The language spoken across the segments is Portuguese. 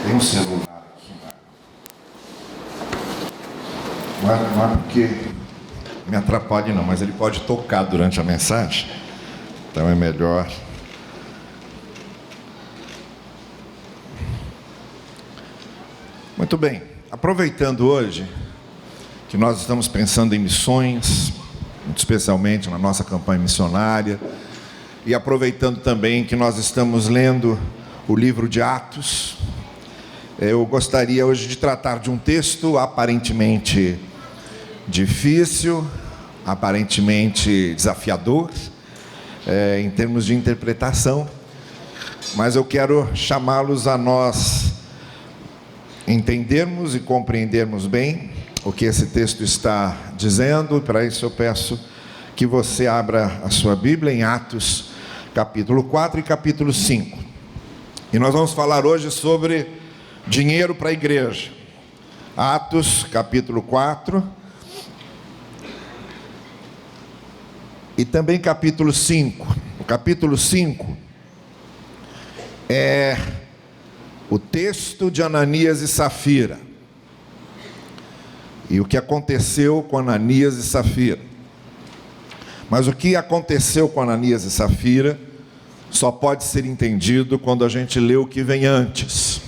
Tem um celular aqui, não é porque me atrapalhe não, mas ele pode tocar durante a mensagem, então é melhor. Muito bem, aproveitando hoje que nós estamos pensando em missões, muito especialmente na nossa campanha missionária, e aproveitando também que nós estamos lendo o livro de Atos, eu gostaria hoje de tratar de um texto aparentemente difícil, aparentemente desafiador, em termos de interpretação, mas eu quero chamá-los a nós entendermos e compreendermos bem o que esse texto está dizendo. Para isso eu peço que você abra a sua Bíblia em Atos capítulo 4 e capítulo 5. E nós vamos falar hoje sobre dinheiro para a igreja. Atos capítulo 4 e também capítulo 5. O capítulo 5 é o texto de Ananias e Safira. E o que aconteceu com Ananias e Safira. Mas o que aconteceu com Ananias e Safira só pode ser entendido quando a gente lê o que vem antes.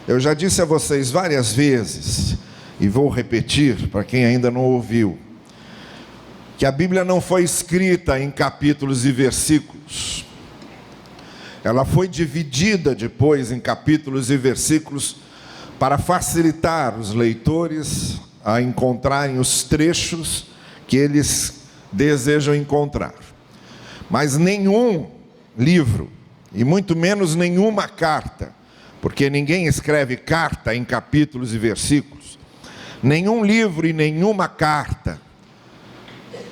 Eu já disse a vocês várias vezes, e vou repetir para quem ainda não ouviu, que a Bíblia não foi escrita em capítulos e versículos. Ela foi dividida depois em capítulos e versículos para facilitar os leitores a encontrarem os trechos que eles desejam encontrar. Mas nenhum livro, e muito menos nenhuma carta, porque ninguém escreve carta em capítulos e versículos, nenhum livro e nenhuma carta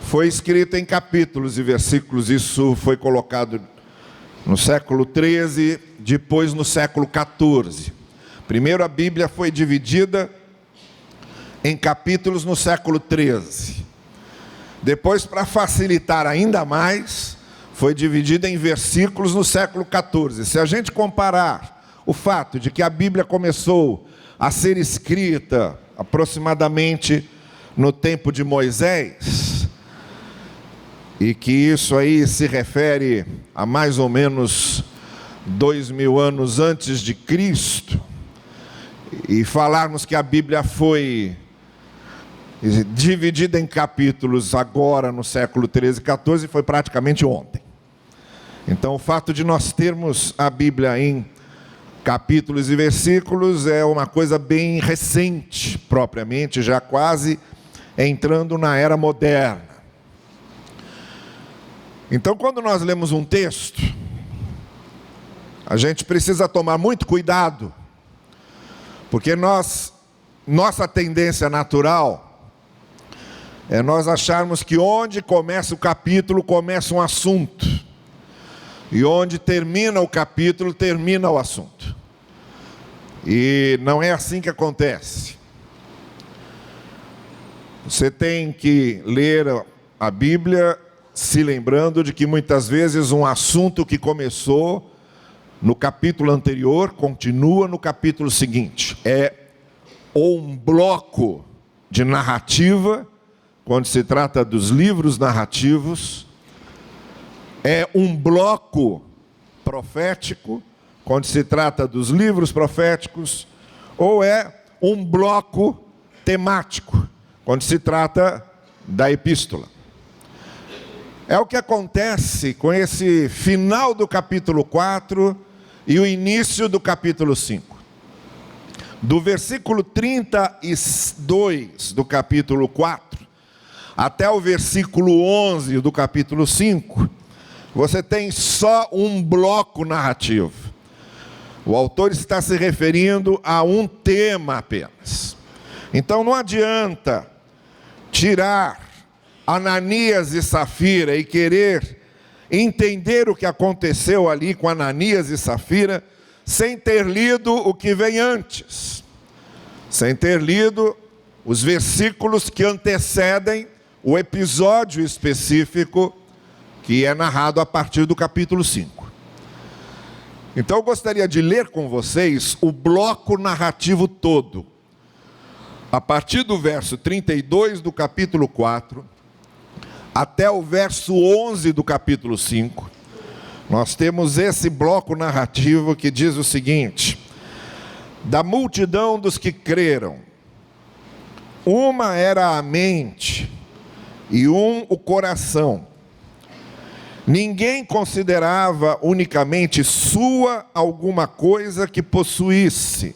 foi escrita em capítulos e versículos. Isso foi colocado no século 13, depois no século 14. Primeiro a Bíblia foi dividida em capítulos no século 13. Depois, para facilitar ainda mais, foi dividida em versículos no século 14. Se a gente comparar o fato de que a Bíblia começou a ser escrita aproximadamente no tempo de Moisés, e que isso aí se refere a mais ou menos 2000 anos antes de Cristo, e falarmos que a Bíblia foi dividida em capítulos agora no século 13 e 14 foi praticamente ontem. Então o fato de nós termos a Bíblia em capítulos e versículos é uma coisa bem recente, propriamente, já quase entrando na era moderna. Então, quando nós lemos um texto, a gente precisa tomar muito cuidado, porque nossa tendência natural é nós acharmos que onde começa o capítulo, começa um assunto, e onde termina o capítulo, termina o assunto. E não é assim que acontece. Você tem que ler a Bíblia se lembrando de que muitas vezes um assunto que começou no capítulo anterior continua no capítulo seguinte. É um bloco de narrativa, quando se trata dos livros narrativos. É um bloco profético, quando se trata dos livros proféticos. Ou é um bloco temático, quando se trata da epístola. É o que acontece com esse final do capítulo 4 e o início do capítulo 5. Do versículo 32 do capítulo 4 até o versículo 11 do capítulo 5, você tem só um bloco narrativo. O autor está se referindo a um tema apenas. Então não adianta tirar Ananias e Safira e querer entender o que aconteceu ali com Ananias e Safira sem ter lido o que vem antes, sem ter lido os versículos que antecedem o episódio específico que é narrado a partir do capítulo 5. Então eu gostaria de ler com vocês o bloco narrativo todo. A partir do verso 32 do capítulo 4, até o verso 11 do capítulo 5, nós temos esse bloco narrativo que diz o seguinte: da multidão dos que creram, uma era a mente e o coração. Ninguém considerava unicamente sua alguma coisa que possuísse,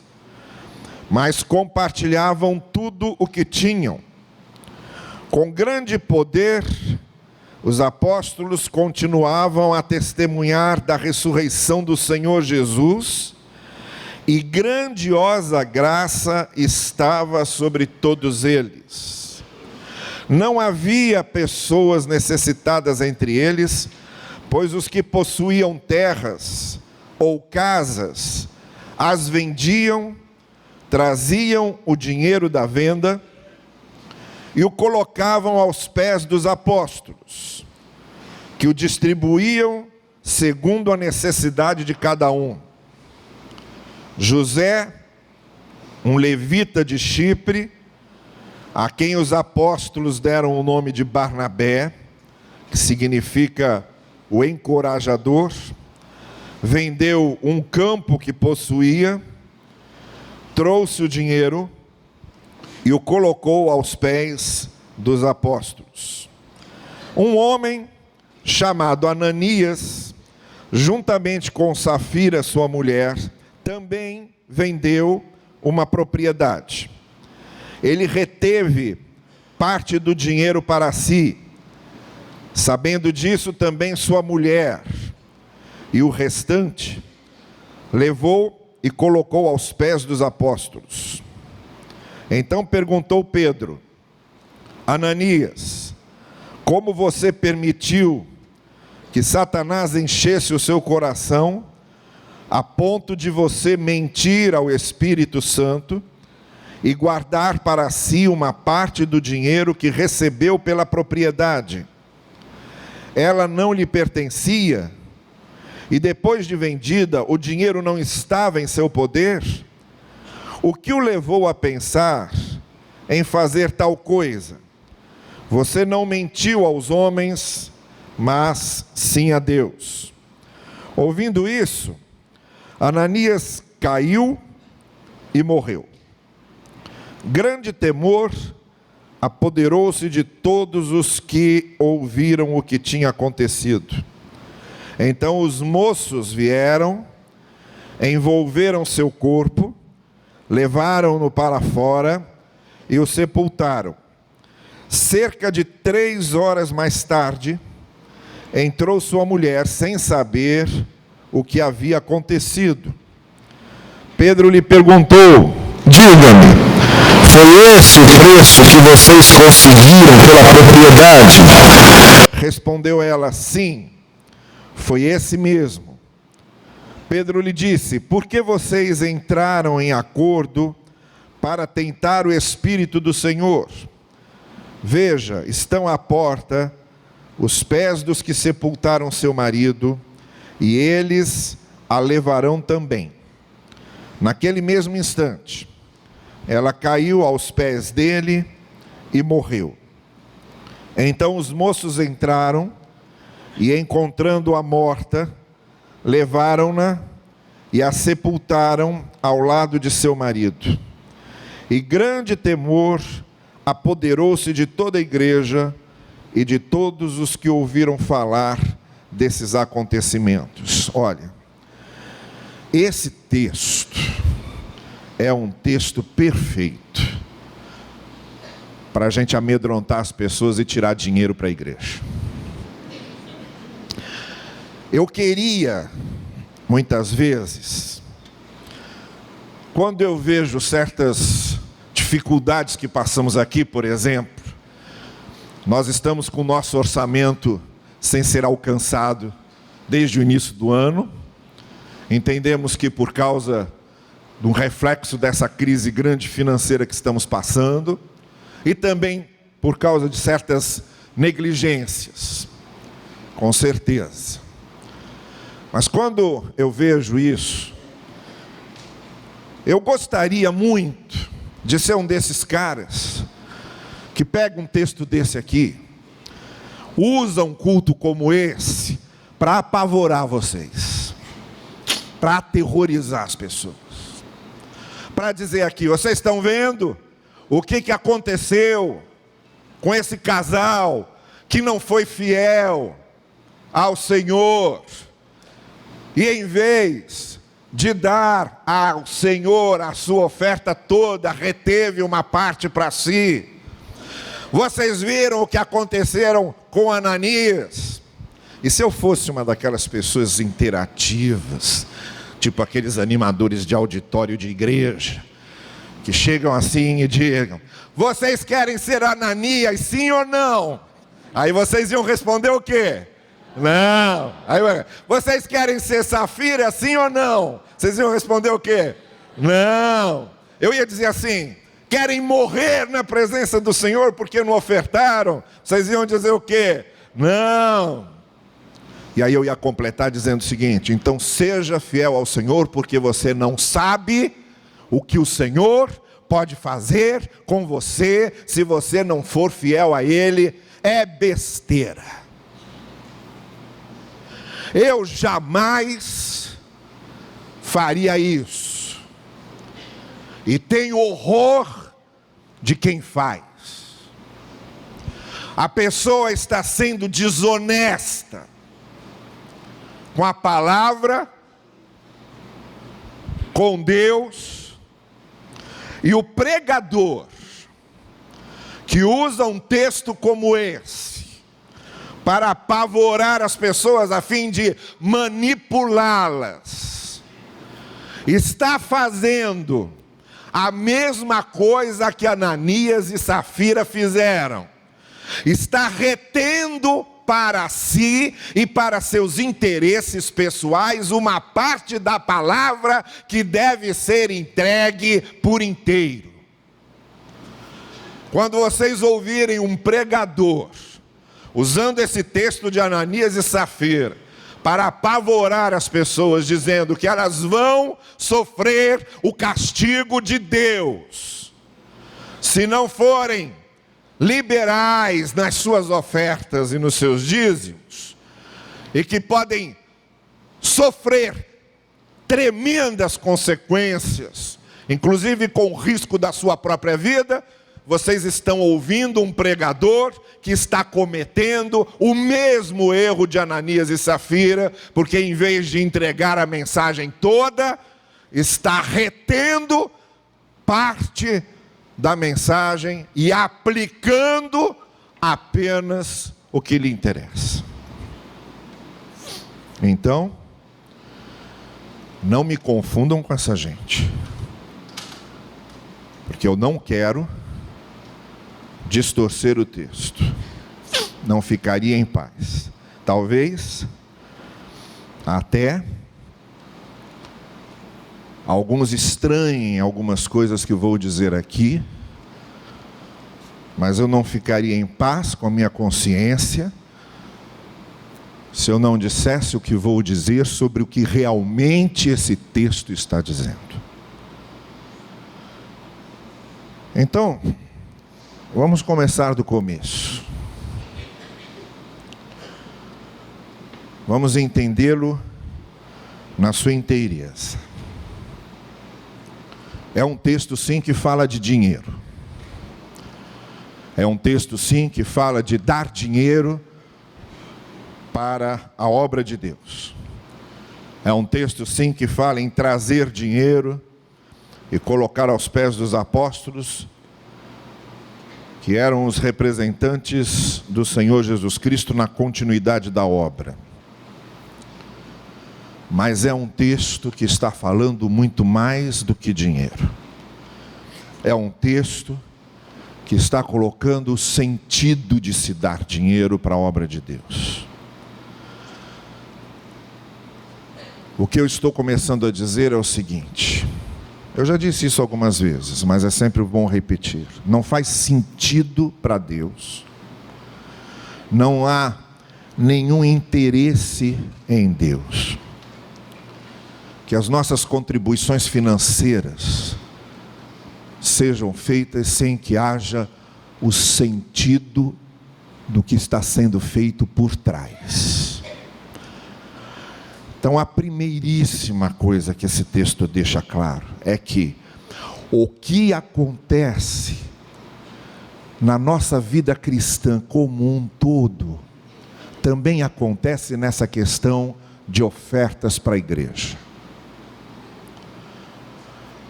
mas compartilhavam tudo o que tinham. Com grande poder, os apóstolos continuavam a testemunhar da ressurreição do Senhor Jesus, e grandiosa graça estava sobre todos eles. Não havia pessoas necessitadas entre eles, pois os que possuíam terras ou casas as vendiam, traziam o dinheiro da venda e o colocavam aos pés dos apóstolos, que o distribuíam segundo a necessidade de cada um. José, um levita de Chipre, a quem os apóstolos deram o nome de Barnabé, que significa o encorajador, vendeu um campo que possuía, trouxe o dinheiro e o colocou aos pés dos apóstolos. Um homem chamado Ananias, juntamente com Safira, sua mulher, também vendeu uma propriedade. Ele reteve parte do dinheiro para si. Sabendo disso, também sua mulher, e o restante levou e colocou aos pés dos apóstolos. Então perguntou Pedro: Ananias, como você permitiu que Satanás enchesse o seu coração, a ponto de você mentir ao Espírito Santo e guardar para si uma parte do dinheiro que recebeu pela propriedade? Ela não lhe pertencia, e depois de vendida, o dinheiro não estava em seu poder? O que o levou a pensar em fazer tal coisa? Você não mentiu aos homens, mas sim a Deus. Ouvindo isso, Ananias caiu e morreu. Grande temor apoderou-se de todos os que ouviram o que tinha acontecido. Então os moços vieram, envolveram seu corpo, levaram-no para fora e o sepultaram. Cerca de 3 horas mais tarde, entrou sua mulher sem saber o que havia acontecido. Pedro lhe perguntou: diga-me, foi esse o preço que vocês conseguiram pela propriedade? Respondeu ela: sim, foi esse mesmo. Pedro lhe disse: por que vocês entraram em acordo para tentar o Espírito do Senhor? Veja, estão à porta os pés dos que sepultaram seu marido, e eles a levarão também. Naquele mesmo instante, ela caiu aos pés dele e morreu. Então os moços entraram e, encontrando-a morta, levaram-na e a sepultaram ao lado de seu marido. E grande temor apoderou-se de toda a igreja e de todos os que ouviram falar desses acontecimentos. Olha, esse texto é um texto perfeito para a gente amedrontar as pessoas e tirar dinheiro para a igreja. Eu queria, muitas vezes, quando eu vejo certas dificuldades que passamos aqui, por exemplo, nós estamos com o nosso orçamento sem ser alcançado desde o início do ano. Entendemos que por causa de um reflexo dessa crise grande financeira que estamos passando, e também por causa de certas negligências, com certeza. Mas quando eu vejo isso, eu gostaria muito de ser um desses caras que pega um texto desse aqui, usa um culto como esse para apavorar vocês, para aterrorizar as pessoas, para dizer aqui: vocês estão vendo o que aconteceu com esse casal que não foi fiel ao Senhor, e em vez de dar ao Senhor a sua oferta toda, reteve uma parte para si. Vocês viram o que aconteceram com Ananias? E se eu fosse uma daquelas pessoas interativas, tipo aqueles animadores de auditório de igreja, que chegam assim e digam: vocês querem ser Ananias, sim ou não? Aí vocês iam responder o quê? Não. Aí, vocês querem ser Safira, sim ou não? Vocês iam responder o quê? Não. Eu ia dizer assim: querem morrer na presença do Senhor porque não ofertaram? Vocês iam dizer o quê? Não. E aí eu ia completar dizendo o seguinte: então seja fiel ao Senhor, porque você não sabe o que o Senhor pode fazer com você se você não for fiel a Ele. É besteira. Eu jamais faria isso. E tenho horror de quem faz. A pessoa está sendo desonesta com a palavra, com Deus, e o pregador que usa um texto como esse para apavorar as pessoas a fim de manipulá-las, está fazendo a mesma coisa que Ananias e Safira fizeram. Está retendo para si e para seus interesses pessoais uma parte da palavra que deve ser entregue por inteiro. Quando vocês ouvirem um pregador usando esse texto de Ananias e Safira para apavorar as pessoas, dizendo que elas vão sofrer o castigo de Deus se não forem liberais nas suas ofertas e nos seus dízimos, e que podem sofrer tremendas consequências, inclusive com o risco da sua própria vida, vocês estão ouvindo um pregador que está cometendo o mesmo erro de Ananias e Safira, porque em vez de entregar a mensagem toda, está retendo parte da mensagem e aplicando apenas o que lhe interessa. Então, não me confundam com essa gente, porque eu não quero distorcer o texto, não ficaria em paz. Talvez até alguns estranhem algumas coisas que eu vou dizer aqui, mas eu não ficaria em paz com a minha consciência se eu não dissesse o que vou dizer sobre o que realmente esse texto está dizendo. Então, vamos começar do começo. Vamos entendê-lo na sua inteireza. É um texto sim que fala de dinheiro. É um texto sim que fala de dar dinheiro para a obra de Deus. É um texto sim que fala em trazer dinheiro e colocar aos pés dos apóstolos, que eram os representantes do Senhor Jesus Cristo na continuidade da obra. Mas é um texto que está falando muito mais do que dinheiro. É um texto que está colocando o sentido de se dar dinheiro para a obra de Deus. O que eu estou começando a dizer é o seguinte: eu já disse isso algumas vezes, mas é sempre bom repetir. Não faz sentido para Deus, não há nenhum interesse em Deus que as nossas contribuições financeiras sejam feitas sem que haja o sentido do que está sendo feito por trás. Então, a primeiríssima coisa que esse texto deixa claro é que o que acontece na nossa vida cristã como um todo, também acontece nessa questão de ofertas para a igreja.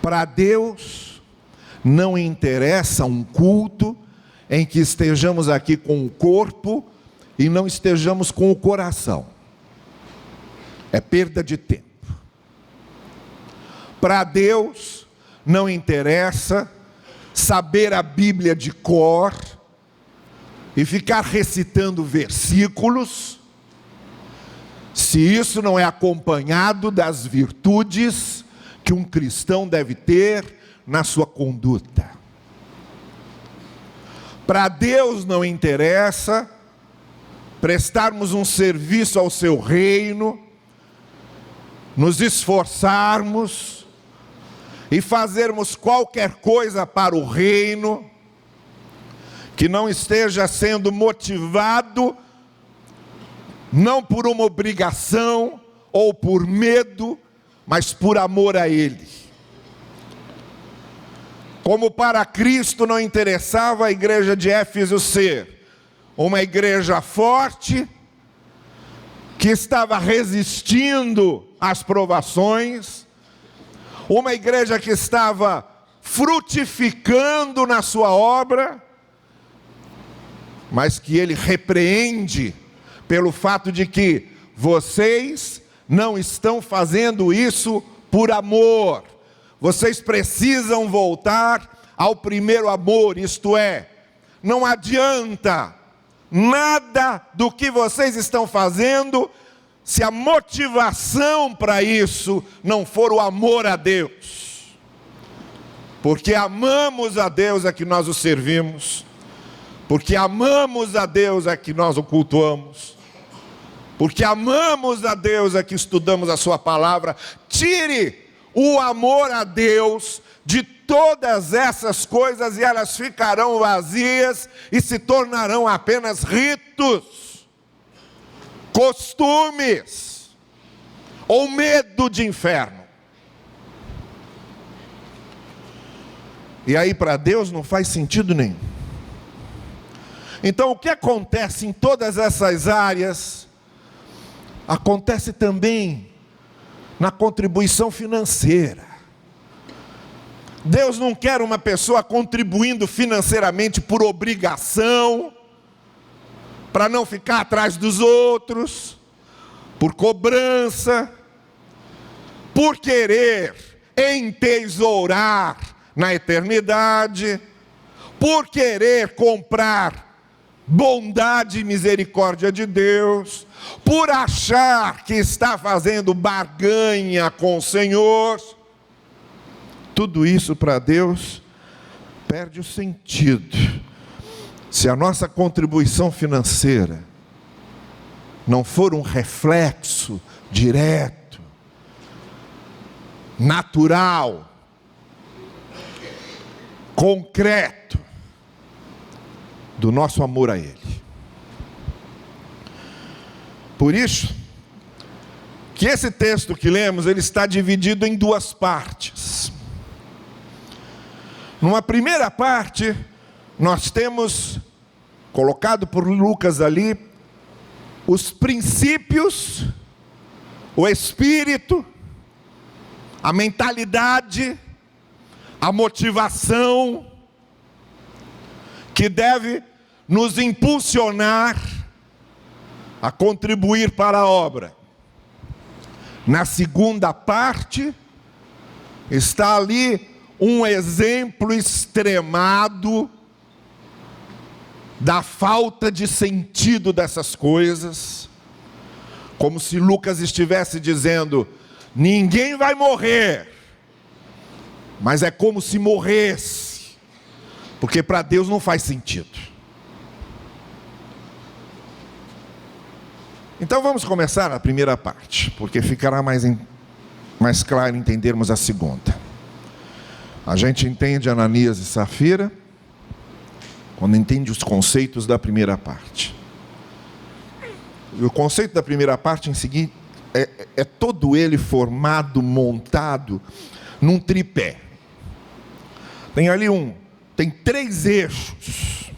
Para Deus, não interessa um culto em que estejamos aqui com o corpo e não estejamos com o coração. É perda de tempo. Para Deus, não interessa saber a Bíblia de cor e ficar recitando versículos, se isso não é acompanhado das virtudes que um cristão deve ter na sua conduta. Para Deus não interessa prestarmos um serviço ao seu reino, nos esforçarmos e fazermos qualquer coisa para o reino que não esteja sendo motivado não por uma obrigação ou por medo, mas por amor a Ele. Como para Cristo não interessava a igreja de Éfeso ser uma igreja forte, que estava resistindo às provações, uma igreja que estava frutificando na sua obra, mas que Ele repreende pelo fato de que vocês não estão fazendo isso por amor. Vocês precisam voltar ao primeiro amor, isto é, não adianta nada do que vocês estão fazendo se a motivação para isso não for o amor a Deus. Porque amamos a Deus é que nós o servimos, porque amamos a Deus é que nós o cultuamos, porque amamos a Deus é que estudamos a sua palavra. Tire o amor a Deus de todas essas coisas e elas ficarão vazias e se tornarão apenas ritos, costumes ou medo de inferno. E aí para Deus não faz sentido nenhum. Então o que acontece em todas essas áreas, acontece também na contribuição financeira. Deus não quer uma pessoa contribuindo financeiramente por obrigação, para não ficar atrás dos outros, por cobrança, por querer entesourar na eternidade, por querer comprar bondade e misericórdia de Deus, por achar que está fazendo barganha com o Senhor. Tudo isso para Deus perde o sentido se a nossa contribuição financeira não for um reflexo direto, natural, concreto do nosso amor a Ele. Por isso que esse texto que lemos, ele está dividido em duas partes. Numa primeira parte, nós temos colocado por Lucas ali os princípios, o espírito, a mentalidade, a motivação que deve nos impulsionar a contribuir para a obra. Na segunda parte está ali um exemplo extremado da falta de sentido dessas coisas, como se Lucas estivesse dizendo: ninguém vai morrer, mas é como se morresse, porque para Deus não faz sentido. Então vamos começar a primeira parte, porque ficará mais mais claro entendermos a segunda. A gente entende Ananias e Safira quando entende os conceitos da primeira parte. E o conceito da primeira parte em seguida é todo ele formado, montado num tripé. Tem 3 eixos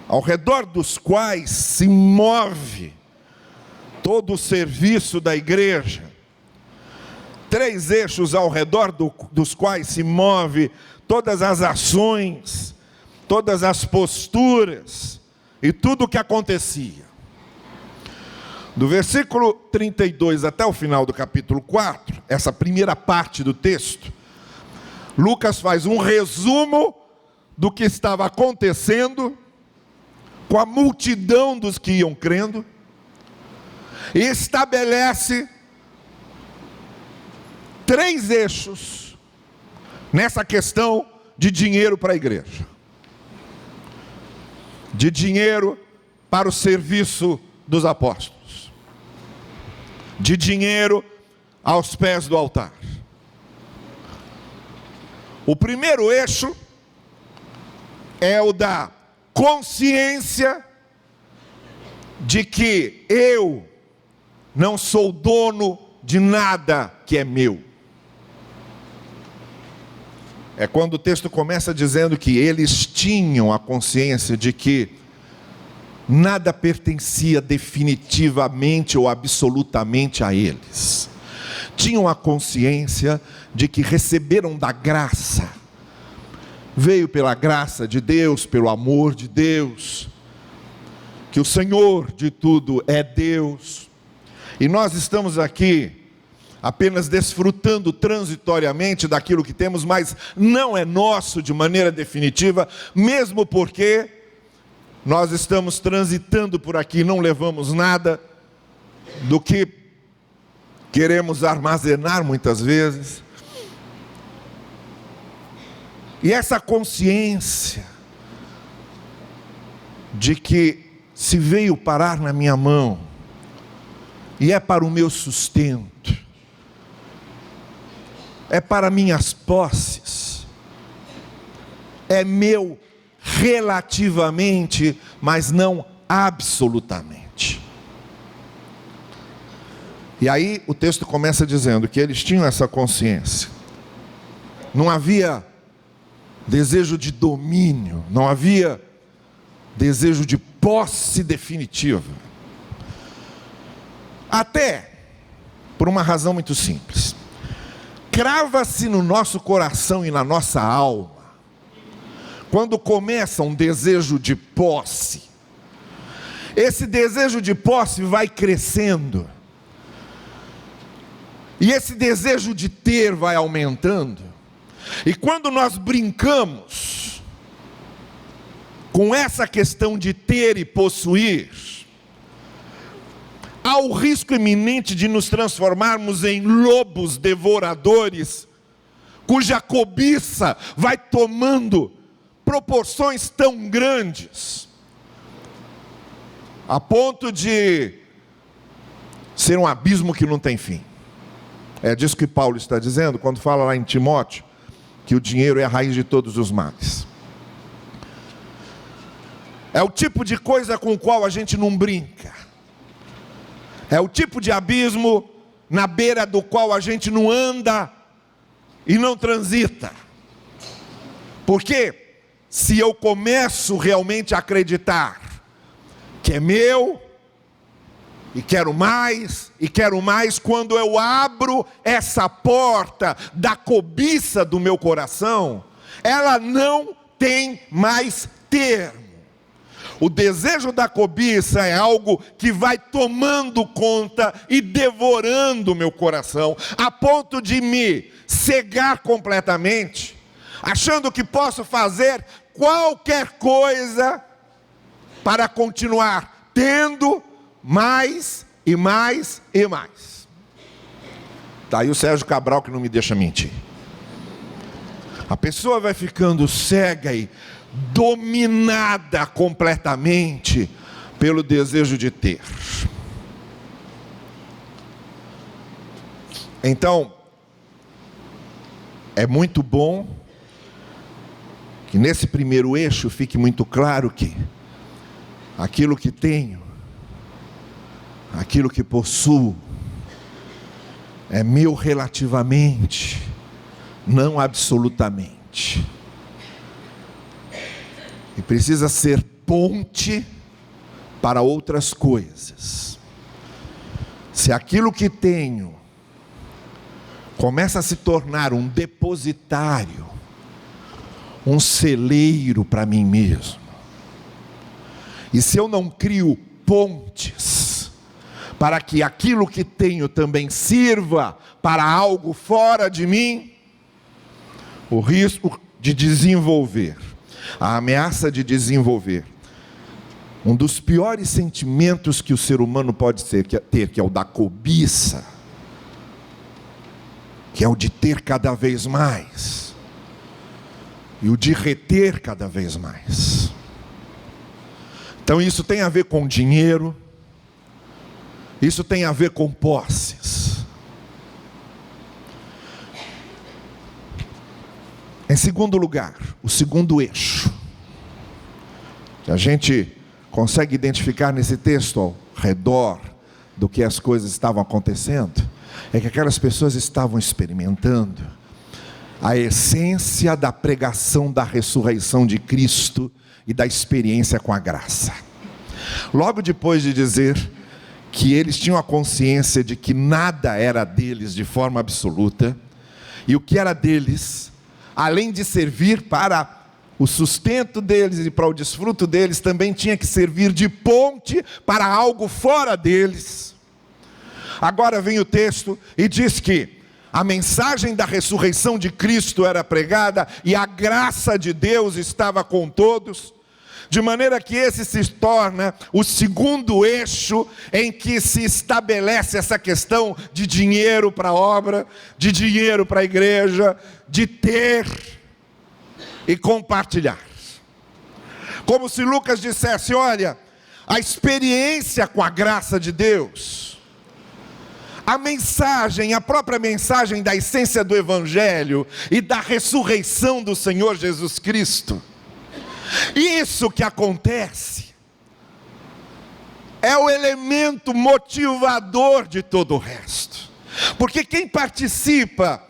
ao redor dos quais se move todo o serviço da igreja. 3 eixos ao redor dos quais se move todas as ações, todas as posturas e tudo o que acontecia. Do versículo 32 até o final do capítulo 4, essa primeira parte do texto, Lucas faz um resumo do que estava acontecendo com a multidão dos que iam crendo e estabelece 3 eixos nessa questão de dinheiro para a igreja, de dinheiro para o serviço dos apóstolos, de dinheiro aos pés do altar. O primeiro eixo é o da consciência de que eu não sou dono de nada que é meu. É quando o texto começa dizendo que eles tinham a consciência de que nada pertencia definitivamente ou absolutamente a eles. Tinham a consciência de que receberam da graça, veio pela graça de Deus, pelo amor de Deus, que o Senhor de tudo é Deus, e nós estamos aqui apenas desfrutando transitoriamente daquilo que temos, mas não é nosso de maneira definitiva, mesmo porque nós estamos transitando por aqui, não levamos nada do que queremos armazenar muitas vezes. E essa consciência de que se veio parar na minha mão e é para o meu sustento, é para minhas posses, é meu relativamente, mas não absolutamente. E aí o texto começa dizendo que eles tinham essa consciência. Não havia desejo de domínio, não havia desejo de posse definitiva. Até por uma razão muito simples. Crava-se no nosso coração e na nossa alma, quando começa um desejo de posse, esse desejo de posse vai crescendo, e esse desejo de ter vai aumentando, e quando nós brincamos com essa questão de ter e possuir, há o risco iminente de nos transformarmos em lobos devoradores, cuja cobiça vai tomando proporções tão grandes, a ponto de ser um abismo que não tem fim. É disso que Paulo está dizendo quando fala lá em Timóteo, que o dinheiro é a raiz de todos os males. É o tipo de coisa com o qual a gente não brinca. É o tipo de abismo na beira do qual a gente não anda e não transita. Porque se eu começo realmente a acreditar que é meu, e quero mais, quando eu abro essa porta da cobiça do meu coração, ela não tem mais termo. O desejo da cobiça é algo que vai tomando conta e devorando o meu coração, a ponto de me cegar completamente, achando que posso fazer qualquer coisa para continuar tendo mais e mais e mais. Está aí o Sérgio Cabral que não me deixa mentir. A pessoa vai ficando cega e dominada completamente pelo desejo de ter. Então, é muito bom que nesse primeiro eixo fique muito claro que aquilo que tenho, aquilo que possuo, é meu relativamente, não absolutamente. E precisa ser ponte para outras coisas. Se aquilo que tenho começa a se tornar um depositário, um celeiro para mim mesmo, e se eu não crio pontes para que aquilo que tenho também sirva para algo fora de mim, o risco de desenvolver, a ameaça de desenvolver um dos piores sentimentos que o ser humano pode ter, que é o da cobiça, que é o de ter cada vez mais, e o de reter cada vez mais. Então isso tem a ver com dinheiro, isso tem a ver com posses. Em segundo lugar, o segundo eixo, que a gente consegue identificar nesse texto ao redor do que as coisas estavam acontecendo, é que aquelas pessoas estavam experimentando a essência da pregação da ressurreição de Cristo e da experiência com a graça. Logo depois de dizer que eles tinham a consciência de que nada era deles de forma absoluta, e o que era deles, além de servir para o sustento deles e para o desfruto deles, também tinha que servir de ponte para algo fora deles. Agora vem o texto e diz que a mensagem da ressurreição de Cristo era pregada e a graça de Deus estava com todos, de maneira que esse se torna o segundo eixo em que se estabelece essa questão de dinheiro para a obra, de dinheiro para a igreja, de ter e compartilhar. Como se Lucas dissesse: olha, a experiência com a graça de Deus, a mensagem, a própria mensagem da essência do Evangelho e da ressurreição do Senhor Jesus Cristo, isso que acontece é o elemento motivador de todo o resto. Porque quem participa,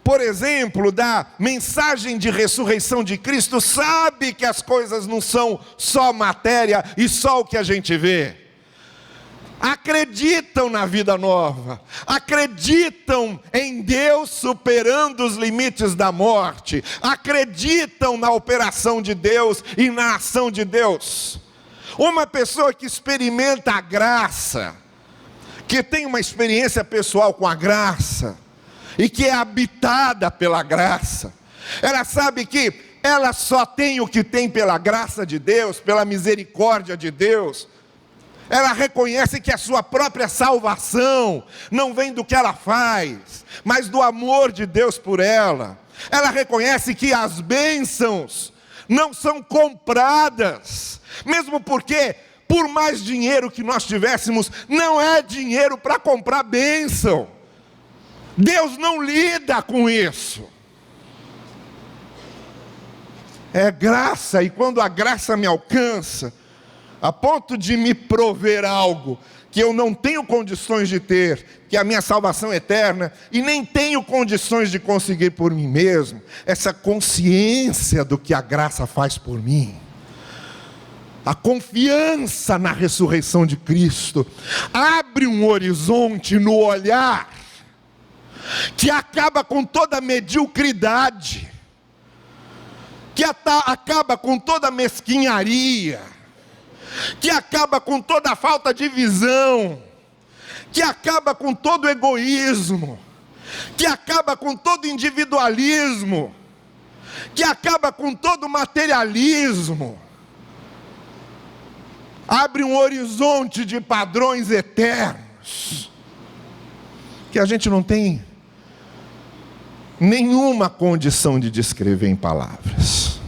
por exemplo, da mensagem de ressurreição de Cristo, sabe que as coisas não são só matéria e só o que a gente vê. Acreditam na vida nova, acreditam em Deus superando os limites da morte, acreditam na operação de Deus e na ação de Deus. Uma pessoa que experimenta a graça, que tem uma experiência pessoal com a graça, e que é habitada pela graça, ela sabe que ela só tem o que tem pela graça de Deus, pela misericórdia de Deus. Ela reconhece que a sua própria salvação não vem do que ela faz, mas do amor de Deus por ela. Ela reconhece que as bênçãos não são compradas, mesmo porque, por mais dinheiro que nós tivéssemos, não é dinheiro para comprar bênção. Deus não lida com isso. É graça, e quando a graça me alcança, a ponto de me prover algo que eu não tenho condições de ter, que é a minha salvação eterna, e nem tenho condições de conseguir por mim mesmo, essa consciência do que a graça faz por mim, a confiança na ressurreição de Cristo, abre um horizonte no olhar, que acaba com toda a mediocridade, que acaba com toda a mesquinharia, que acaba com toda a falta de visão, que acaba com todo o egoísmo, que acaba com todo o individualismo, que acaba com todo o materialismo. Abre um horizonte de padrões eternos, que a gente não tem nenhuma condição de descrever em palavras.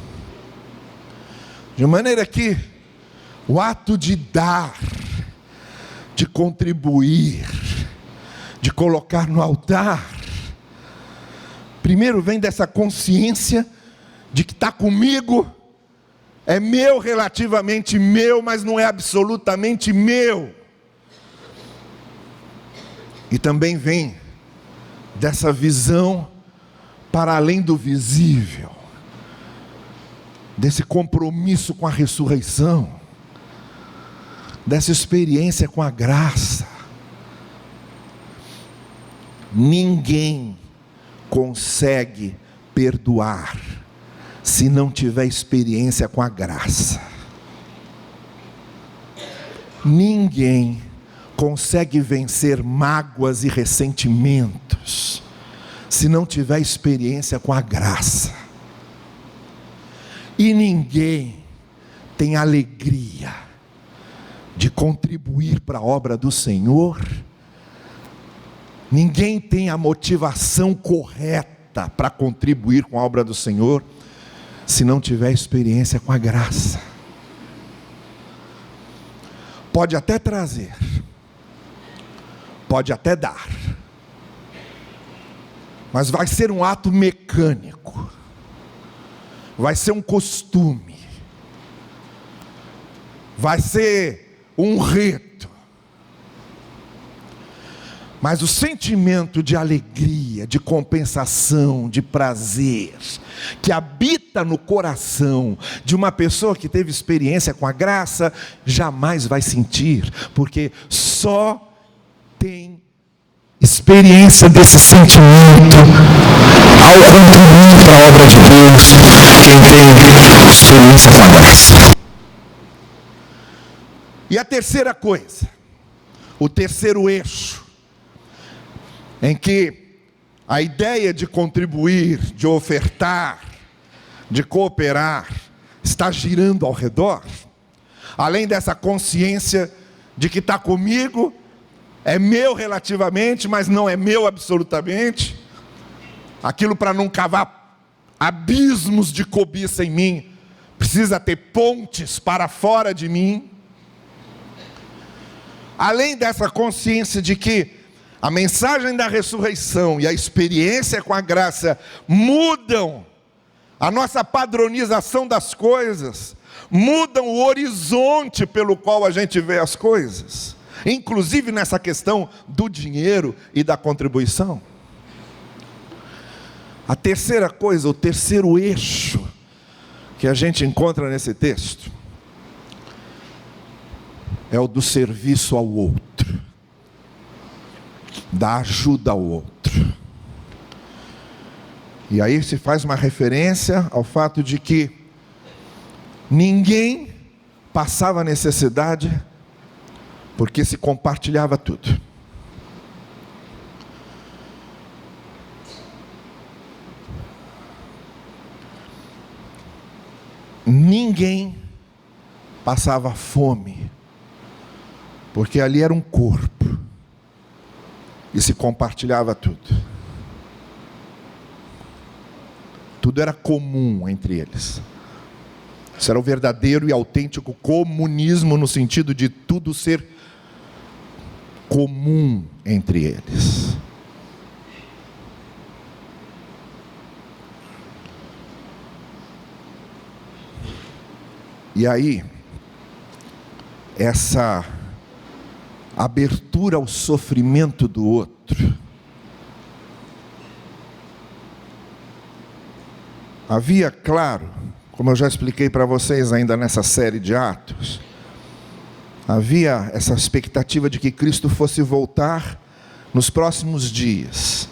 De maneira que o ato de dar, de contribuir, de colocar no altar. Primeiro vem dessa consciência de que está comigo, é meu, relativamente meu, mas não é absolutamente meu. E também vem dessa visão para além do visível, desse compromisso com a ressurreição, dessa experiência com a graça. Ninguém consegue perdoar se não tiver experiência com a graça. Ninguém consegue vencer mágoas e ressentimentos se não tiver experiência com a graça. E ninguém tem alegria de contribuir para a obra do Senhor. Ninguém tem a motivação correta para contribuir com a obra do Senhor se não tiver experiência com a graça. Pode até trazer, pode até dar, mas vai ser um ato mecânico, vai ser um costume, vai ser um rito. Mas o sentimento de alegria, de compensação, de prazer, que habita no coração de uma pessoa que teve experiência com a graça, jamais vai sentir, porque só tem experiência desse sentimento ao contribuir para a obra de Deus, quem tem experiência com a graça. E a terceira coisa, o terceiro eixo, em que a ideia de contribuir, de ofertar, de cooperar, está girando ao redor, além dessa consciência de que está comigo, é meu relativamente, mas não é meu absolutamente, aquilo para não cavar abismos de cobiça em mim, precisa ter pontes para fora de mim. Além dessa consciência de que a mensagem da ressurreição e a experiência com a graça mudam a nossa padronização das coisas, mudam o horizonte pelo qual a gente vê as coisas, inclusive nessa questão do dinheiro e da contribuição. A terceira coisa, o terceiro eixo que a gente encontra nesse texto é o do serviço ao outro, da ajuda ao outro. E aí se faz uma referência ao fato de que ninguém passava necessidade porque se compartilhava tudo. Ninguém passava fome porque ali era um corpo e se compartilhava tudo. Tudo era comum entre eles. Isso era o verdadeiro e autêntico comunismo, no sentido de tudo ser comum entre eles. E aí, essa abertura ao sofrimento do outro, havia, claro, como eu já expliquei para vocês ainda nessa série de Atos, havia essa expectativa de que Cristo fosse voltar nos próximos dias.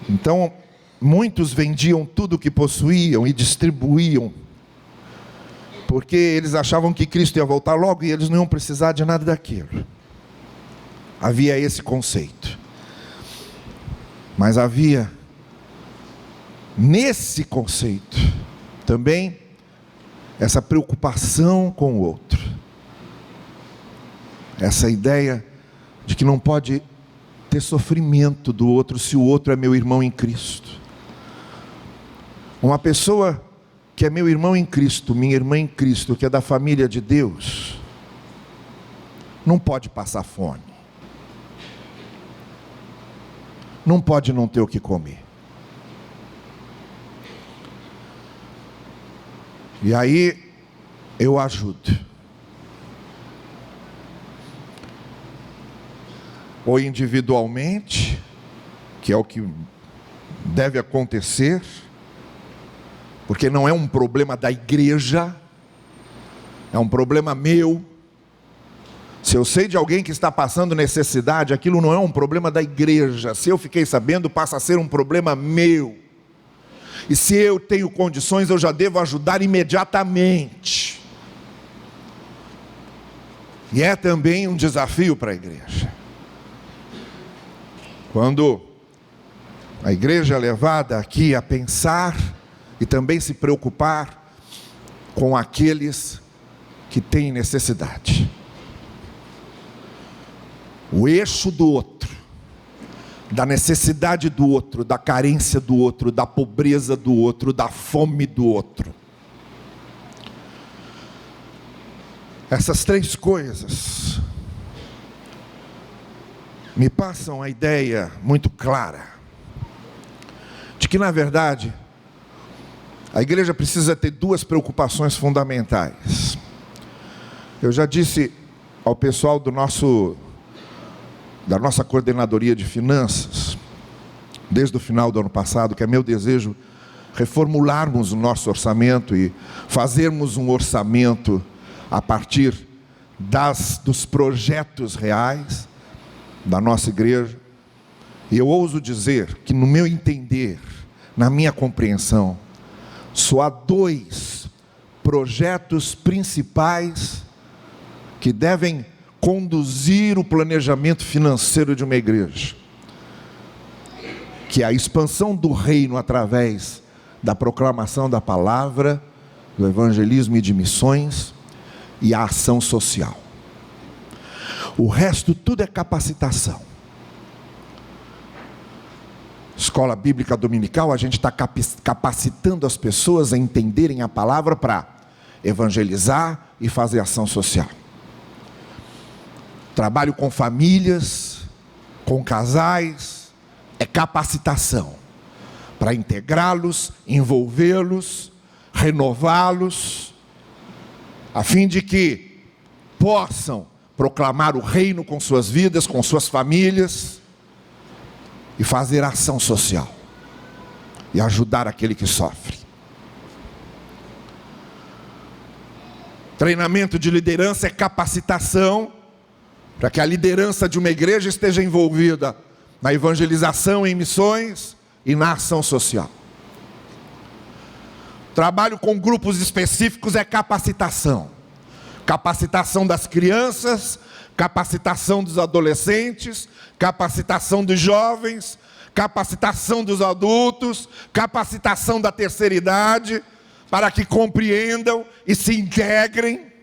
Então, muitos vendiam tudo o que possuíam e distribuíam, porque eles achavam que Cristo ia voltar logo e eles não iam precisar de nada daquilo. Havia esse conceito. Mas havia, nesse conceito, também essa preocupação com o outro. Essa ideia de que não pode ter sofrimento do outro se o outro é meu irmão em Cristo. Uma pessoa que é meu irmão em Cristo, minha irmã em Cristo, que é da família de Deus, não pode passar fome. não pode não ter o que comer. E aí eu ajudo. Ou individualmente, que é o que deve acontecer, porque não é um problema da igreja, é um problema meu. Se eu sei de alguém que está passando necessidade, aquilo não é um problema da igreja. Se eu fiquei sabendo, passa a ser um problema meu. E se eu tenho condições, eu já devo ajudar imediatamente. E é também um desafio para a igreja. Quando a igreja é levada aqui a pensar e também se preocupar com aqueles que têm necessidade. O eixo do outro, da necessidade do outro, da carência do outro, da pobreza do outro, da fome do outro. Essas três coisas me passam a ideia muito clara de que, na verdade, a igreja precisa ter duas preocupações fundamentais. Eu já disse ao pessoal da nossa coordenadoria de finanças, desde o final do ano passado, que é meu desejo reformularmos o nosso orçamento e fazermos um orçamento a partir dos projetos reais da nossa igreja. E eu ouso dizer que, no meu entender, na minha compreensão, só há dois projetos principais que devem conduzir o planejamento financeiro de uma igreja, que é a expansão do reino através da proclamação da palavra, do evangelismo e de missões, e a ação social. O resto tudo é capacitação. Escola Bíblica Dominical, a gente está capacitando as pessoas a entenderem a palavra para evangelizar e fazer ação social. Trabalho com famílias, com casais, é capacitação para integrá-los, envolvê-los, renová-los, a fim de que possam proclamar o reino com suas vidas, com suas famílias, e fazer ação social, e ajudar aquele que sofre. Treinamento de liderança é capacitação, para que a liderança de uma igreja esteja envolvida na evangelização em missões e na ação social. Trabalho com grupos específicos é capacitação. Capacitação das crianças, capacitação dos adolescentes, capacitação dos jovens, capacitação dos adultos, capacitação da terceira idade, para que compreendam e se integrem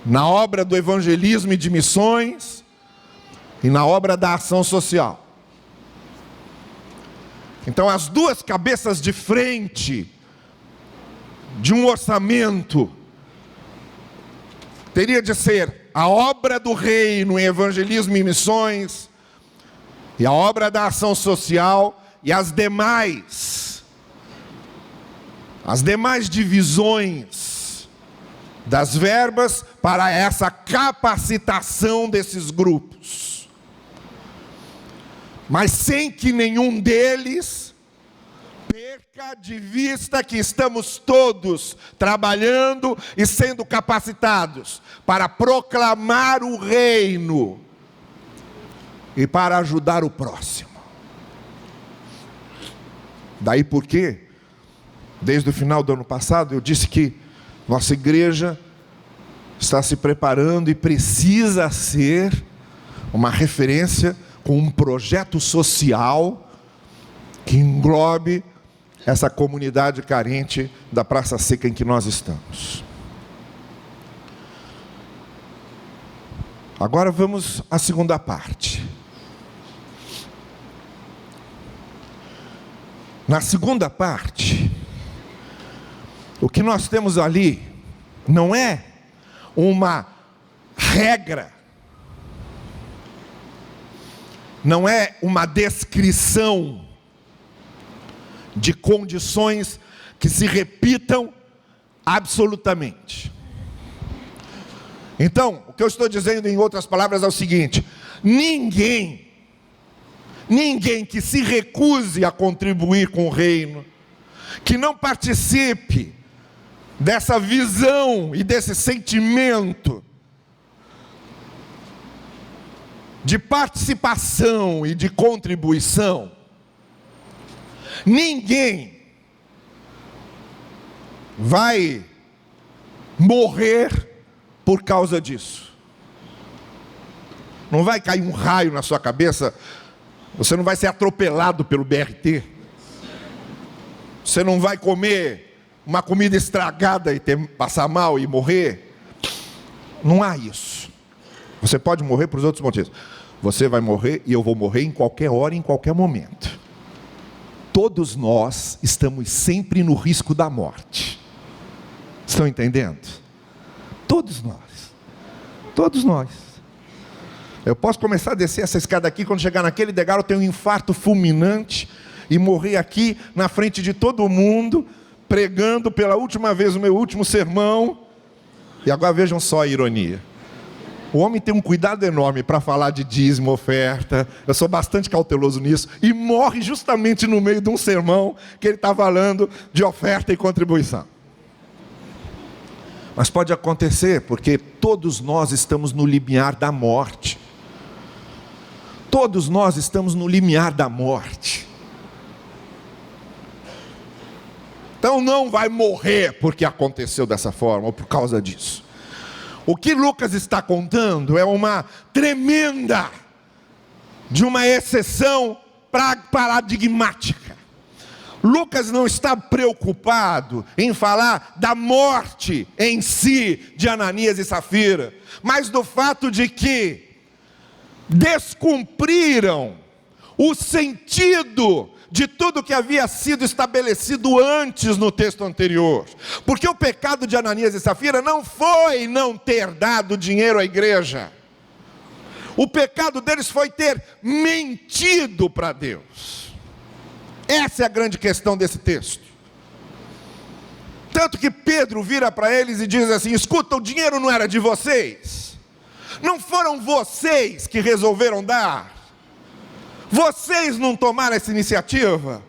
na obra do evangelismo e de missões e na obra da ação social. Então, as duas cabeças de frente de um orçamento teria de ser a obra do reino em evangelismo e missões, e a obra da ação social, e as demais divisões das verbas para essa capacitação desses grupos. Mas sem que nenhum deles perca de vista que estamos todos trabalhando e sendo capacitados para proclamar o reino e para ajudar o próximo. Daí porque, desde o final do ano passado, eu disse que nossa igreja está se preparando e precisa ser uma referência com um projeto social que englobe essa comunidade carente da Praça Seca em que nós estamos. Agora vamos à segunda parte. Na segunda parte, o que nós temos ali não é uma regra não é uma descrição de condições que se repitam absolutamente. Então, o que eu estou dizendo em outras palavras é o seguinte: ninguém que se recuse a contribuir com o reino, que não participe dessa visão e desse sentimento de participação e de contribuição, ninguém vai morrer por causa disso. Não vai cair um raio na sua cabeça, você não vai ser atropelado pelo BRT, você não vai comer uma comida estragada e passar mal e morrer. Não há isso. Você pode morrer por outros motivos. Você vai morrer e eu vou morrer em qualquer hora, em qualquer momento. Todos nós estamos sempre no risco da morte. Estão entendendo? Todos nós. Todos nós. Eu posso começar a descer essa escada aqui, quando chegar naquele degrau eu tenho um infarto fulminante e morrer aqui na frente de todo mundo, pregando pela última vez o meu último sermão. E agora vejam só a ironia. O homem tem um cuidado enorme para falar de dízimo, oferta. Eu sou bastante cauteloso nisso. E morre justamente no meio de um sermão que ele está falando de oferta e contribuição. Mas pode acontecer, porque todos nós estamos no limiar da morte. Todos nós estamos no limiar da morte. Então não vai morrer porque aconteceu dessa forma, ou por causa disso. O que Lucas está contando é uma tremenda, de uma exceção paradigmática. Lucas não está preocupado em falar da morte em si de Ananias e Safira, mas do fato de que descumpriram o sentido de tudo que havia sido estabelecido antes no texto anterior. Porque o pecado de Ananias e Safira não foi não ter dado dinheiro à igreja. O pecado deles foi ter mentido para Deus. Essa é a grande questão desse texto. Tanto que Pedro vira para eles e diz assim: escuta, o dinheiro não era de vocês? Não foram vocês que resolveram dar? Vocês não tomaram essa iniciativa?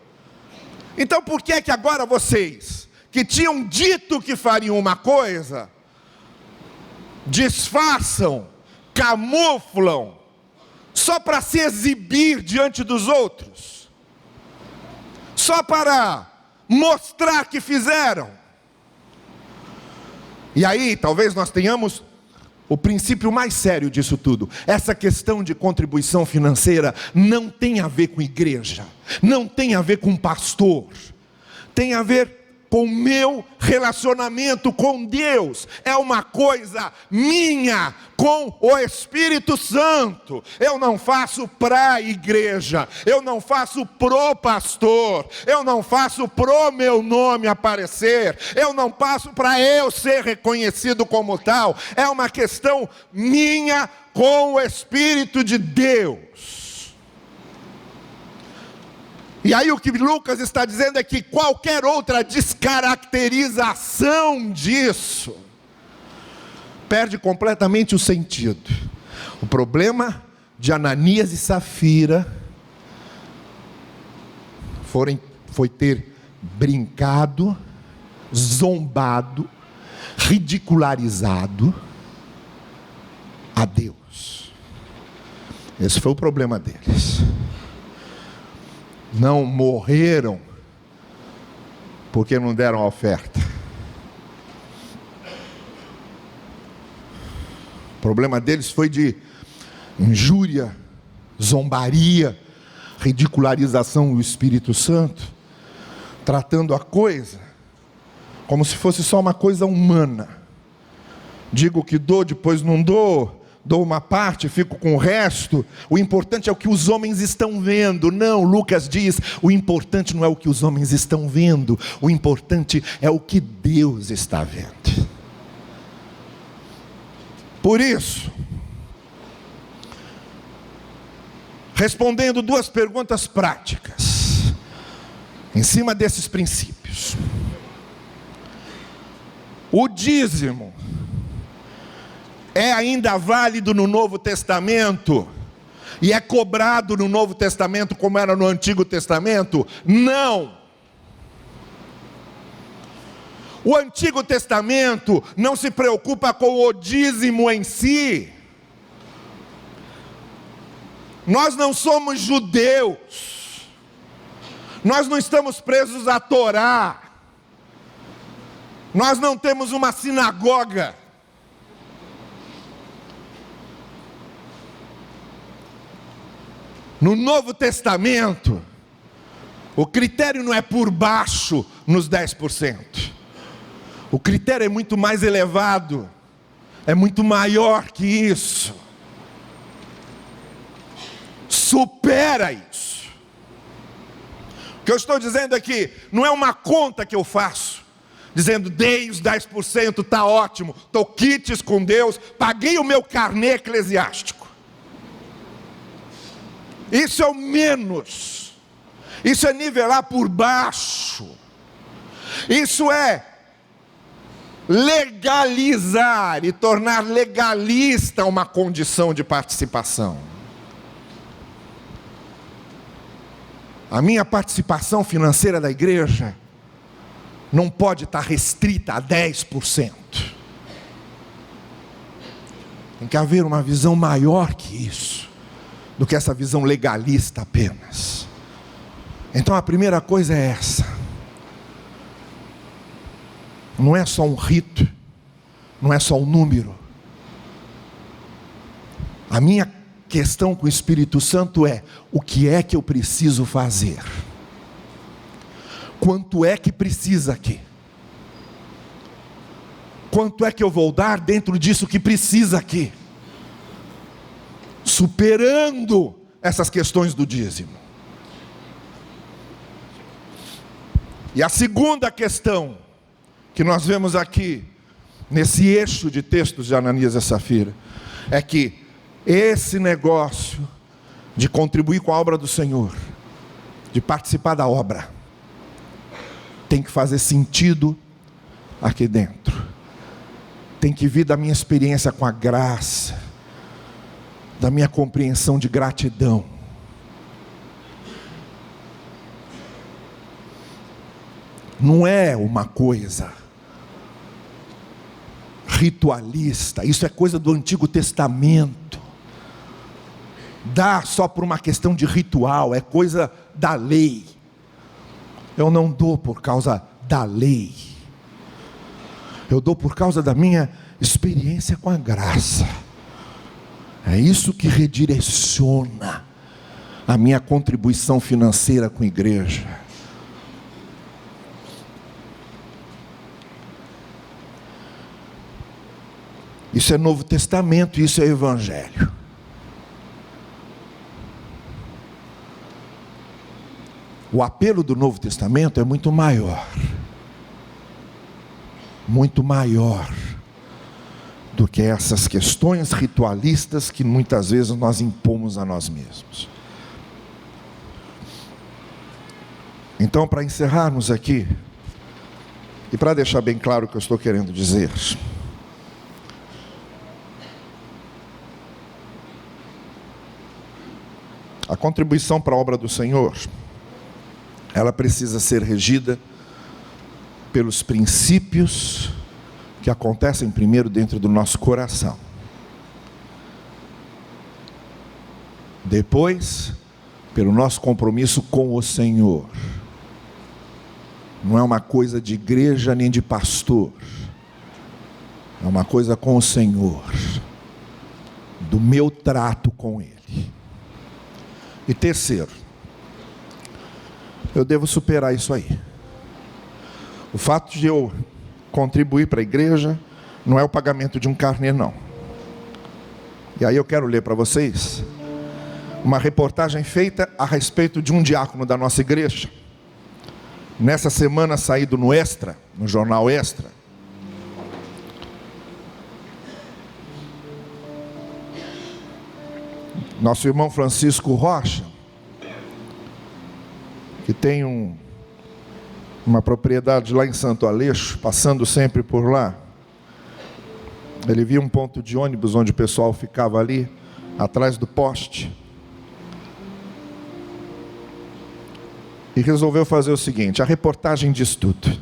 Então por que é que agora vocês, que tinham dito que fariam uma coisa, disfarçam, camuflam, só para se exibir diante dos outros? Só para mostrar que fizeram? E aí talvez nós tenhamos o princípio mais sério disso tudo. Essa questão de contribuição financeira não tem a ver com igreja, não tem a ver com pastor, tem a ver com o meu relacionamento com Deus. É uma coisa minha com o Espírito Santo. Eu não faço para a igreja, eu não faço pro pastor, eu não faço pro meu nome aparecer, eu não faço para eu ser reconhecido como tal. É uma questão minha com o Espírito de Deus. E aí o que Lucas está dizendo é que qualquer outra descaracterização disso perde completamente o sentido. O problema de Ananias e Safira foi ter brincado, zombado, ridicularizado a Deus. Esse foi o problema deles. Não morreram porque não deram a oferta. O problema deles foi de injúria, zombaria, ridicularização do Espírito Santo, tratando a coisa como se fosse só uma coisa humana. Digo que dou, depois não dou uma parte, fico com o resto. O importante é o que os homens estão vendo. Não, Lucas diz, o importante não é o que os homens estão vendo, o importante é o que Deus está vendo. Por isso, respondendo duas perguntas práticas, em cima desses princípios. O dízimo é ainda válido no Novo Testamento? E é cobrado no Novo Testamento como era no Antigo Testamento? Não. O Antigo Testamento não se preocupa com o dízimo em si. Nós não somos judeus. Nós não estamos presos à Torá. Nós não temos uma sinagoga. No Novo Testamento, o critério não é por baixo nos 10%. O critério é muito mais elevado, é muito maior que isso. Supera isso. O que eu estou dizendo aqui não é uma conta que eu faço, dizendo, dei os 10%, está ótimo, estou quites com Deus, paguei o meu carnê eclesiástico. Isso é o menos. Isso é nivelar por baixo. Isso é legalizar e tornar legalista uma condição de participação. A minha participação financeira da igreja não pode estar restrita a 10%. Tem que haver uma visão maior que isso, do que essa visão legalista apenas. Então a primeira coisa é essa. Não é só um rito, não é só um número. A minha questão com o Espírito Santo é: o que é que eu preciso fazer? Quanto é que precisa aqui? Quanto é que eu vou dar dentro disso que precisa aqui? Superando essas questões do dízimo. E a segunda questão que nós vemos aqui, nesse eixo de textos de Ananias e Safira, é que esse negócio de contribuir com a obra do Senhor, de participar da obra, tem que fazer sentido aqui dentro. Tem que vir da minha experiência com a graça, da minha compreensão de gratidão. Não é uma coisa ritualista, isso é coisa do Antigo Testamento. Dá só por uma questão de ritual, é coisa da lei. Eu não dou por causa da lei, eu dou por causa da minha experiência com a graça. É isso que redireciona a minha contribuição financeira com a igreja. Isso é Novo Testamento, isso é Evangelho. O apelo do Novo Testamento é muito maior. Muito maior do que essas questões ritualistas que muitas vezes nós impomos a nós mesmos. Então, para encerrarmos aqui, e para deixar bem claro o que eu estou querendo dizer, a contribuição para a obra do Senhor, ela precisa ser regida pelos princípios que acontecem primeiro dentro do nosso coração. Depois, pelo nosso compromisso com o Senhor. Não é uma coisa de igreja nem de pastor. É uma coisa com o Senhor. Do meu trato com Ele. E terceiro, eu devo superar isso aí. O fato de eu contribuir para a igreja não é o pagamento de um carnê, não. E aí eu quero ler para vocês uma reportagem feita a respeito de um diácono da nossa igreja. Nessa semana saído no Extra, no jornal Extra. Nosso irmão Francisco Rocha, que tem uma propriedade lá em Santo Aleixo, passando sempre por lá, ele via um ponto de ônibus onde o pessoal ficava ali, atrás do poste, e resolveu fazer o seguinte: a reportagem diz tudo.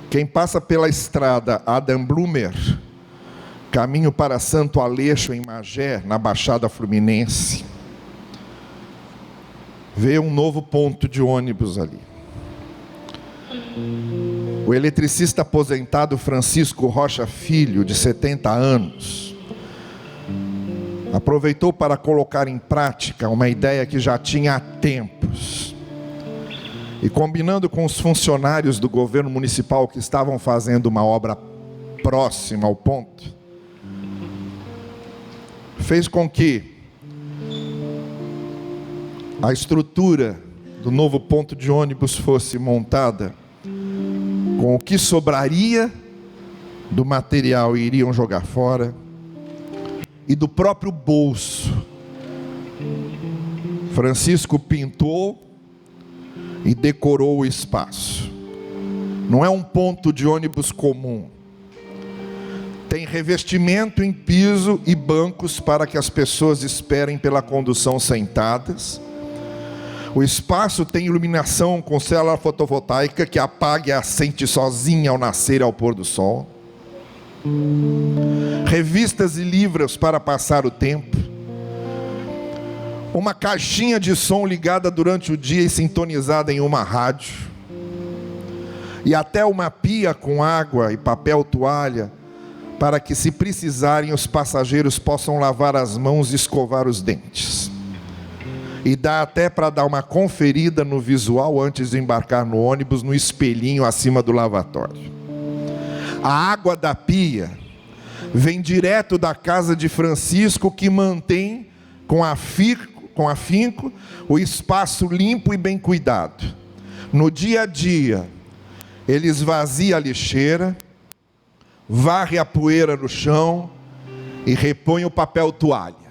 Quem passa pela estrada Adam Blumer, caminho para Santo Aleixo, em Magé, na Baixada Fluminense, vê um novo ponto de ônibus ali. O eletricista aposentado Francisco Rocha Filho, de 70 anos, aproveitou para colocar em prática uma ideia que já tinha há tempos. E combinando com os funcionários do governo municipal que estavam fazendo uma obra próxima ao ponto, fez com que a estrutura do novo ponto de ônibus fosse montada com o que sobraria do material e iriam jogar fora, e do próprio bolso. Francisco pintou e decorou o espaço. Não é um ponto de ônibus comum. Tem revestimento em piso e bancos para que as pessoas esperem pela condução sentadas. O espaço tem iluminação com célula fotovoltaica que apaga e acende sozinha ao nascer e ao pôr do sol. Revistas e livros para passar o tempo. Uma caixinha de som ligada durante o dia e sintonizada em uma rádio. E até uma pia com água e papel toalha, para que, se precisarem, os passageiros possam lavar as mãos e escovar os dentes. E dá até para dar uma conferida no visual antes de embarcar no ônibus, no espelhinho acima do lavatório. A água da pia vem direto da casa de Francisco, que mantém com afinco o espaço limpo e bem cuidado. No dia a dia, ele esvazia a lixeira, varre a poeira no chão e repõe o papel toalha.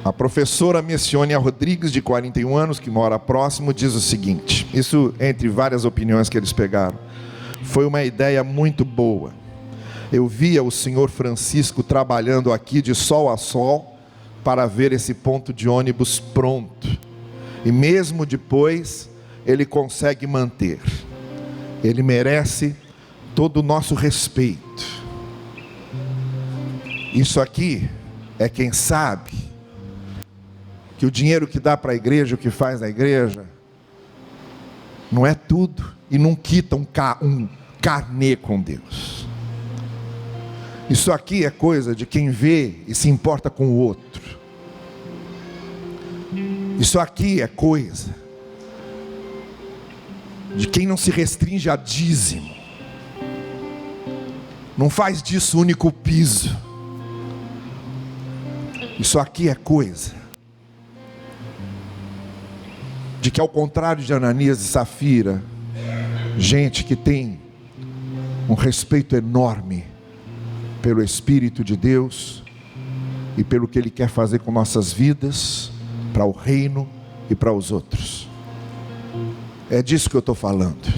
A professora Messiônia Rodrigues, de 41 anos, que mora próximo, diz o seguinte: isso, entre várias opiniões que eles pegaram, foi uma ideia muito boa. Eu via o senhor Francisco trabalhando aqui de sol a sol para ver esse ponto de ônibus pronto. E mesmo depois, ele consegue manter. Ele merece todo o nosso respeito. Isso aqui é quem sabe que o dinheiro que dá para a igreja, o que faz na igreja, não é tudo e não quita um carnê com Deus. Isso aqui é coisa de quem vê e se importa com o outro. Isso aqui é coisa de quem não se restringe a dízimo, não faz disso o único piso. Isso aqui é coisa de que, ao contrário de Ananias e Safira, gente que tem um respeito enorme pelo Espírito de Deus e pelo que Ele quer fazer com nossas vidas, para o reino e para os outros. É disso que eu estou falando.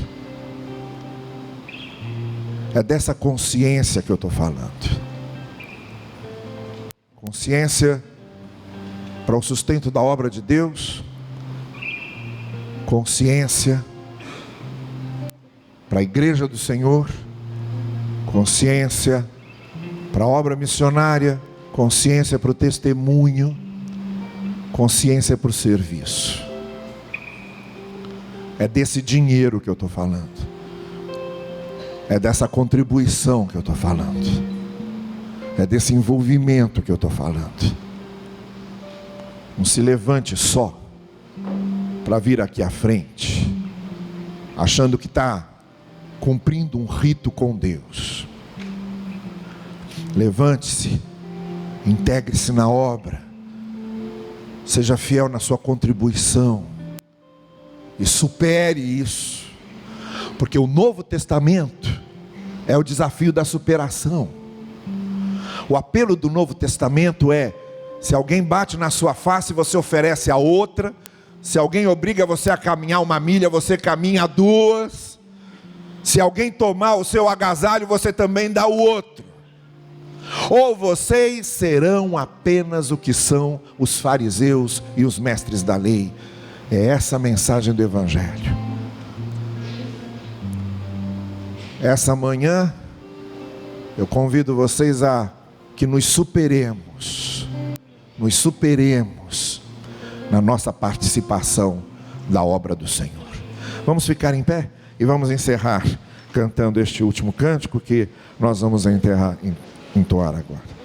É dessa consciência que eu estou falando. Consciência para o sustento da obra de Deus. Consciência para a igreja do Senhor. Consciência para a obra missionária. Consciência para o testemunho. Consciência para o serviço. É desse dinheiro que eu estou falando. É dessa contribuição que eu estou falando. É desse envolvimento que eu estou falando. Não se levante só para vir aqui à frente, achando que está cumprindo um rito com Deus. Levante-se, integre-se na obra, seja fiel na sua contribuição e supere isso, porque o Novo Testamento É o desafio da superação. O apelo do Novo Testamento é: se alguém bate na sua face, você oferece a outra. Se alguém obriga você a caminhar 1 milha, você caminha 2. Se alguém tomar o seu agasalho, você também dá o outro. Ou vocês serão apenas o que são os fariseus e os mestres da lei. É essa a mensagem do Evangelho. Essa manhã, eu convido vocês a que nos superemos na nossa participação da obra do Senhor. Vamos ficar em pé e vamos encerrar cantando este último cântico que nós vamos entoar agora.